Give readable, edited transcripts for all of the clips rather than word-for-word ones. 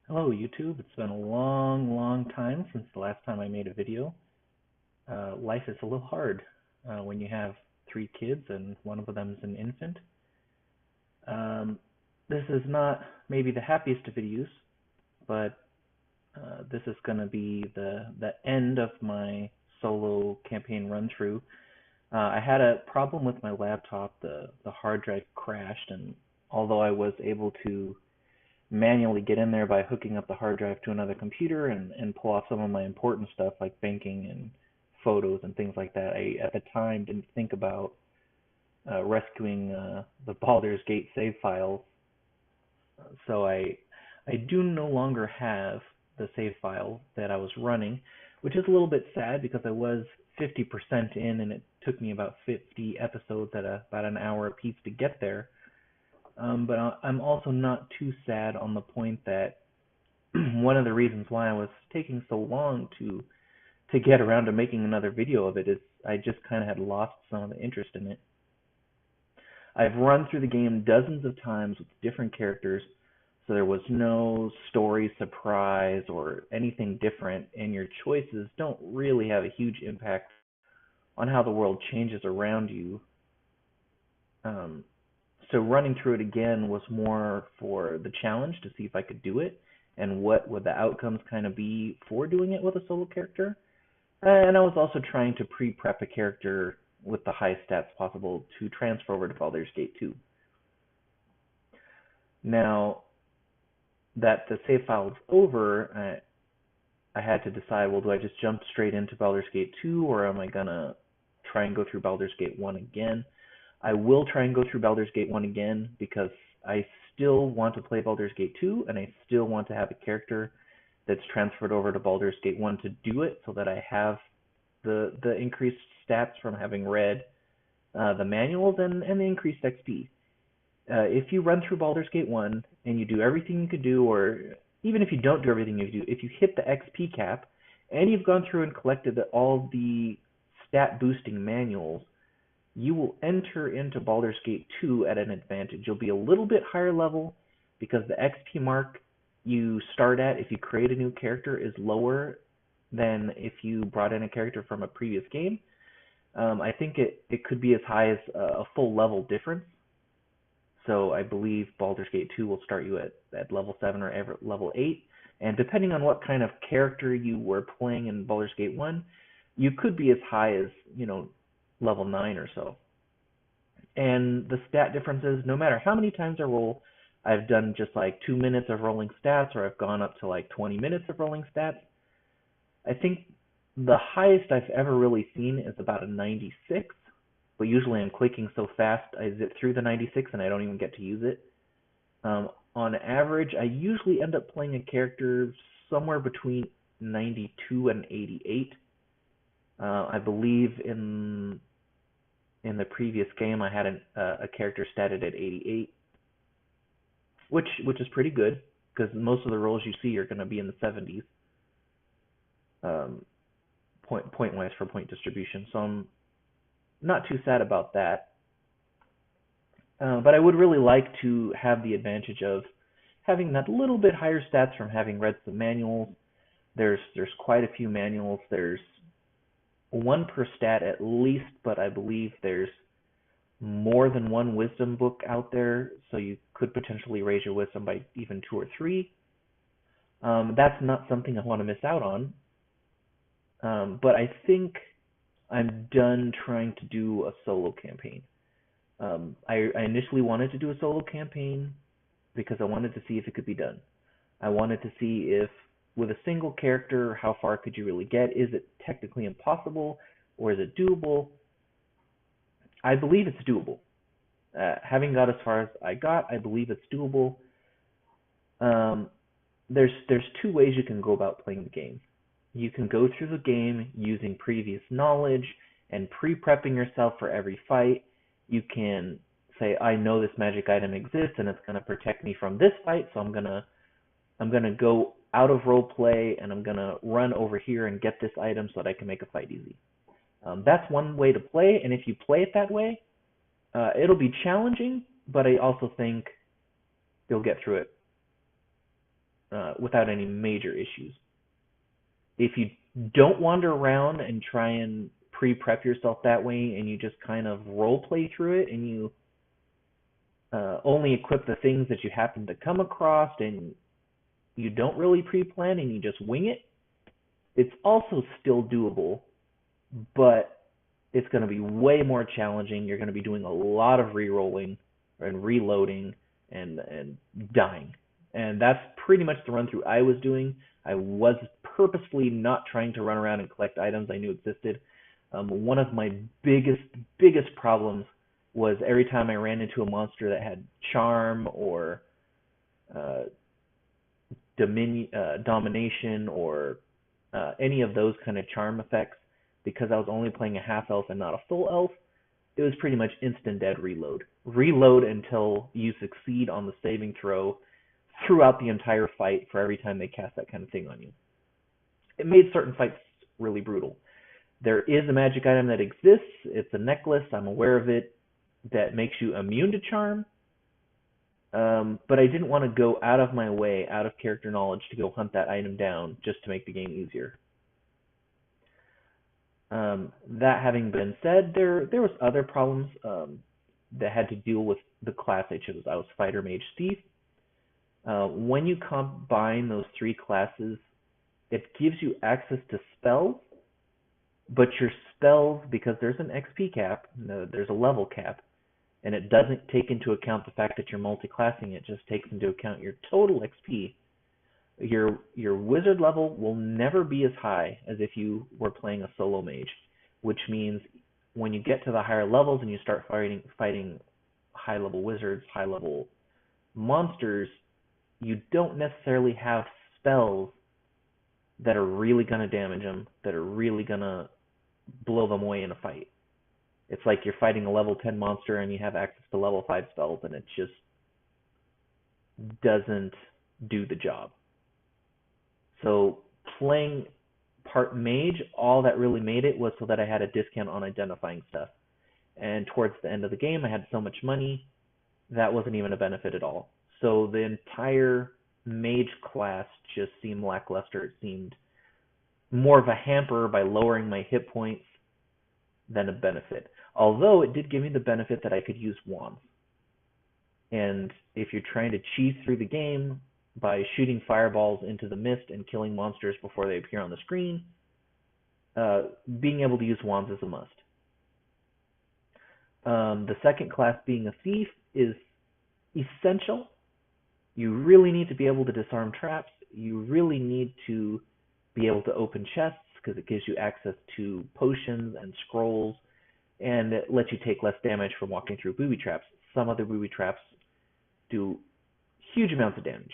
Hello YouTube, it's been a long time since the last time I made a video. Life is a little hard when you have three kids and one of them is an infant. Um, this is not maybe the happiest of videos, but this is going to be the end of my solo campaign run through. I had a problem with my laptop, the hard drive crashed, and although I was able to manually get in there by hooking up the hard drive to another computer and pull off some of my important stuff like banking and photos and things like that. I at the time didn't think about rescuing the Baldur's Gate save files, so I do no longer have the save file that I was running, which is a little bit sad because I was 50% in and it took me about 50 episodes at about an hour a piece to get there. But I'm also not too sad on the point that one of the reasons why I was taking so long to get around to making another video of it is I just kind of had lost some of the interest in it. I've run through the game dozens of times with different characters, so there was no story surprise or anything different, and your choices don't really have a huge impact on how the world changes around you. Um, so running through it again was more for the challenge to see if I could do it and what would the outcomes kind of be for doing it with a solo character. And I was also trying to pre-prep a character with the highest stats possible to transfer over to Baldur's Gate 2. Now that the save file is over, I had to decide, well, do I just jump straight into Baldur's Gate 2 or am I going to try and go through Baldur's Gate 1 again? I will try and go through Baldur's Gate 1 again because I still want to play Baldur's Gate 2 and I still want to have a character that's transferred over to Baldur's Gate 1 to do it so that I have the increased stats from having read the manuals and the increased XP. If you run through Baldur's Gate 1 and you do everything you could do, or even if you don't do everything you do, if you hit the XP cap and you've gone through and collected all the stat boosting manuals, you will enter into Baldur's Gate 2 at an advantage. You'll be a little bit higher level because the XP mark you start at if you create a new character is lower than if you brought in a character from a previous game. I think it could be as high as a full level difference. So I believe Baldur's Gate 2 will start you at level 7 or level 8. And depending on what kind of character you were playing in Baldur's Gate 1, you could be as high as, level 9 or so. And the stat differences, no matter how many times I roll, I've done just like 2 minutes of rolling stats, or I've gone up to like 20 minutes of rolling stats. I think the highest I've ever really seen is about a 96, but usually I'm clicking so fast I zip through the 96 and I don't even get to use it. On average, I usually end up playing a character somewhere between 92 and 88. I believe in the previous game I had a character statted at 88, which is pretty good because most of the rolls you see are going to be in the 70s, point wise for point distribution. So I'm not too sad about that. But I would really like to have the advantage of having that little bit higher stats from having read some manuals. There's quite a few manuals. There's one per stat at least, but I believe there's more than one wisdom book out there, so you could potentially raise your wisdom by even 2 or 3. That's not something I want to miss out on. But I think I'm done trying to do a solo campaign. I initially wanted to do a solo campaign because I wanted to see if it could be done. I wanted to see if, with a single character, how far could you really get? Is it technically impossible, or is it doable? I believe it's doable. Having got as far as I got, I believe it's doable. There's 2 ways you can go about playing the game. You can go through the game using previous knowledge and pre-prepping yourself for every fight. You can say, I know this magic item exists and it's going to protect me from this fight, so I'm gonna go out of role play and I'm gonna run over here and get this item so that I can make a fight easy. That's one way to play, and if you play it that way, it'll be challenging, but I also think you'll get through it. without any major issues. If you don't wander around and try and pre-prep yourself that way, and you just kind of role play through it, and you only equip the things that you happen to come across, and you don't really pre-plan and you just wing it, it's also still doable, but it's going to be way more challenging. You're going to be doing a lot of re-rolling and reloading and dying. And that's pretty much the run through I was doing. I was purposefully not trying to run around and collect items I knew existed. One of my biggest problems was every time I ran into a monster that had charm or uh, domination or any of those kind of charm effects, because I was only playing a half elf and not a full elf, it was pretty much instant dead reload. Reload until you succeed on the saving throw throughout the entire fight for every time they cast that kind of thing on you. It made certain fights really brutal. There is a magic item that exists. It's a necklace. I'm aware of it, that makes you immune to charm. But I didn't want to go out of my way, out of character knowledge, to go hunt that item down just to make the game easier. That having been said, there was other problems that had to deal with the class I chose. I was fighter, mage, thief. When you combine those three classes, it gives you access to spells, but your spells, because there's an XP cap, there's a level cap, and it doesn't take into account the fact that you're multi-classing, it just takes into account your total XP. Your wizard level will never be as high as if you were playing a solo mage, which means when you get to the higher levels and you start fighting high level wizards, high level monsters, you don't necessarily have spells that are really going to damage them, that are really going to blow them away in a fight. It's like you're fighting a level 10 monster and you have access to level 5 spells, and it just doesn't do the job. So playing part mage, all that really made it was so that I had a discount on identifying stuff. And towards the end of the game, I had so much money, that wasn't even a benefit at all. So the entire mage class just seemed lackluster. It seemed more of a hamper by lowering my hit points than a benefit. Although it did give me the benefit that I could use wands. And if you're trying to cheese through the game by shooting fireballs into the mist and killing monsters before they appear on the screen, being able to use wands is a must. The second class, being a thief, is essential. You really need to be able to disarm traps. You really need to be able to open chests, because it gives you access to potions and scrolls, and it lets you take less damage from walking through booby traps. Some other booby traps do huge amounts of damage.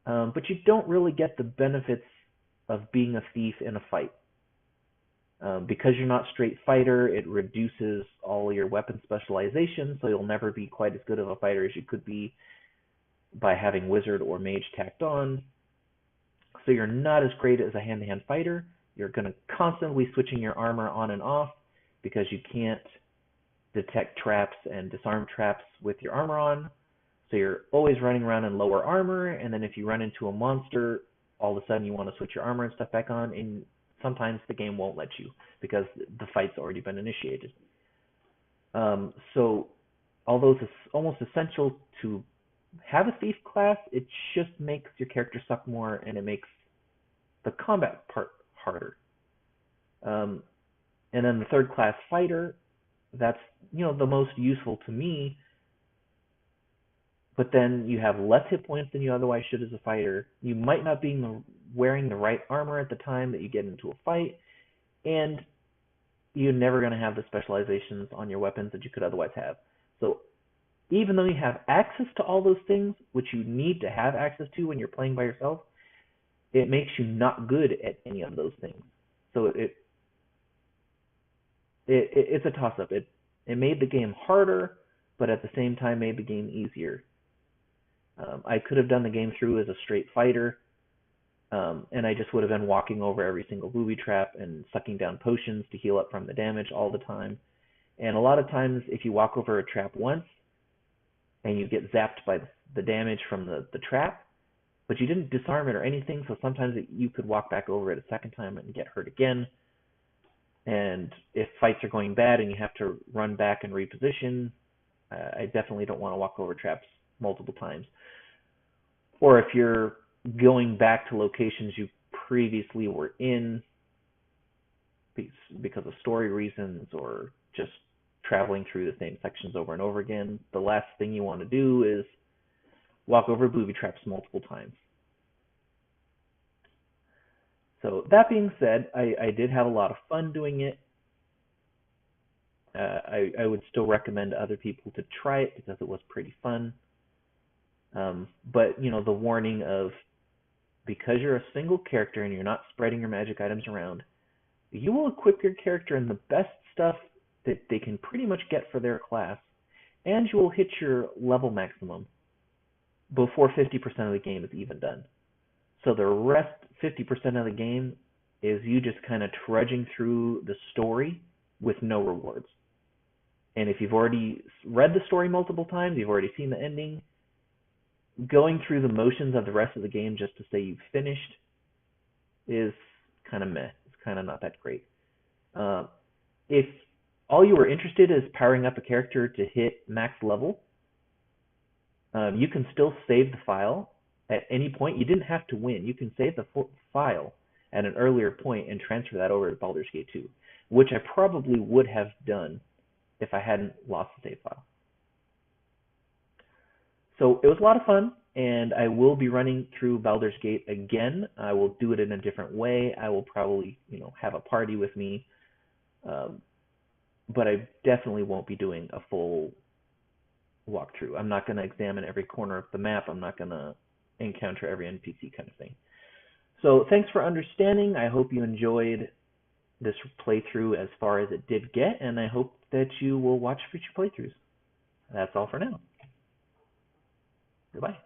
But you don't really get the benefits of being a thief in a fight. Because you're not straight fighter, it reduces all your weapon specialization, so you'll never be quite as good of a fighter as you could be by having wizard or mage tacked on. So you're not as great as a hand-to-hand fighter. You're going to constantly switching your armor on and off because you can't detect traps and disarm traps with your armor on. So you're always running around in lower armor, and then if you run into a monster, all of a sudden you want to switch your armor and stuff back on, and sometimes the game won't let you because the fight's already been initiated. So although it's almost essential to have a thief class, it just makes your character suck more, and it makes the combat part harder. And then the third class, fighter, that's the most useful to me. But then you have less hit points than you otherwise should as a fighter. You might not be wearing the right armor at the time that you get into a fight, and you're never going to have the specializations on your weapons that you could otherwise have. So even though you have access to all those things, which you need to have access to when you're playing by yourself, it makes you not good at any of those things. So it's a toss-up. It made the game harder, but at the same time made the game easier. I could have done the game through as a straight fighter, and I just would have been walking over every single booby trap and sucking down potions to heal up from the damage all the time. And a lot of times, if you walk over a trap once and you get zapped by the damage from the trap, but you didn't disarm it or anything, so sometimes you could walk back over it a second time and get hurt again. And if fights are going bad and you have to run back and reposition, I definitely don't want to walk over traps multiple times. Or if you're going back to locations you previously were in because of story reasons or just traveling through the same sections over and over again, the last thing you want to do is walk over booby traps multiple times. So that being said, I did have a lot of fun doing it. I would still recommend other people to try it because it was pretty fun. But, the warning of, because you're a single character and you're not spreading your magic items around, you will equip your character in the best stuff that they can pretty much get for their class, and you will hit your level maximum before 50% of the game is even done. So the rest 50% of the game is you just kind of trudging through the story with no rewards. And if you've already read the story multiple times, you've already seen the ending, going through the motions of the rest of the game just to say you've finished is kind of meh. It's kind of not that great. If all you were interested in is powering up a character to hit max level, you can still save the file at any point. You didn't have to win. You can save the file at an earlier point and transfer that over to Baldur's Gate 2, which I probably would have done if I hadn't lost the save file. So it was a lot of fun, and I will be running through Baldur's Gate again. I will do it in a different way. I will probably, have a party with me, but I definitely won't be doing a full walkthrough. I'm not going to examine every corner of the map. I'm not going to encounter every NPC kind of thing. So thanks for understanding. I hope you enjoyed this playthrough as far as it did get, and I hope that you will watch future playthroughs. That's all for now. Goodbye.